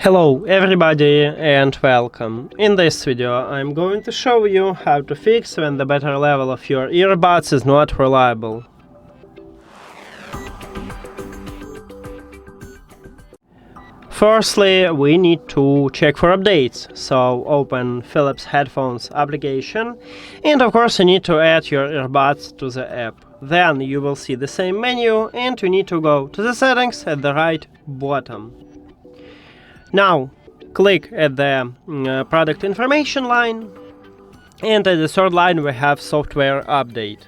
Hello everybody and welcome. In this video I'm going to show you how to fix when the battery level of your earbuds is not reliable. Firstly, we need to check for updates, so open Philips Headphones application and of course you need to add your earbuds to the app. Then you will see the same menu and you need to go to the settings at the right bottom. Now, click at the product information line, and at the third line we have software update.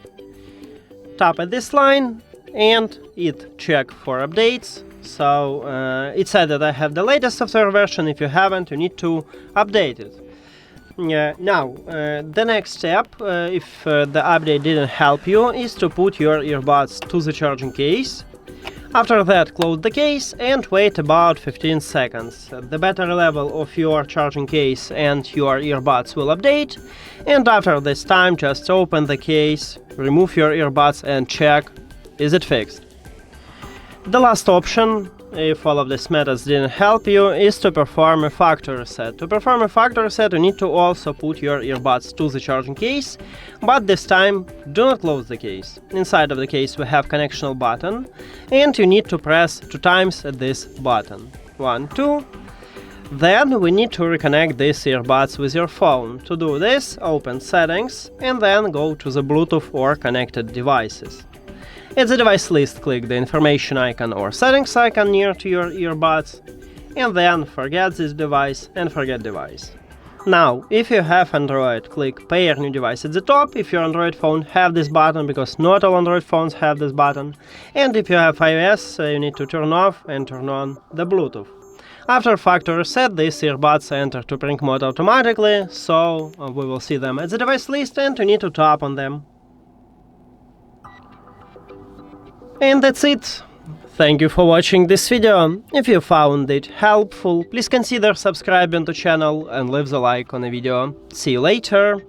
Tap at this line and it check for updates. So it said that I have the latest software version. If you haven't, you need to update it. Now, the next step, if the update didn't help you, is to put your earbuds to the charging case. After that, close the case and wait about 15 seconds. The battery level of your charging case and your earbuds will update, and after this time just open the case, remove your earbuds and check, is it fixed. The last option, if all of these methods didn't help you, is to perform a factory reset. To perform a factory reset, you need to also put your earbuds to the charging case, but this time do not close the case. Inside of the case we have connectional button, and you need to press 2 times this button. 1, 2. Then we need to reconnect these earbuds with your phone. To do this, open Settings and then go to the Bluetooth or connected devices. At the device list, click the information icon or settings icon near to your earbuds, and then forget this device and forget device. Now, if you have Android, click Pair New Device at the top. If your Android phone have this button, because not all Android phones have this button. And if you have iOS, you need to turn off and turn on the Bluetooth. After factory reset, these earbuds enter to Pring mode automatically, so we will see them at the device list and you need to tap on them. And that's it. Thank you for watching this video. If you found it helpful, please consider subscribing to the channel and leave the like on the video. See you later.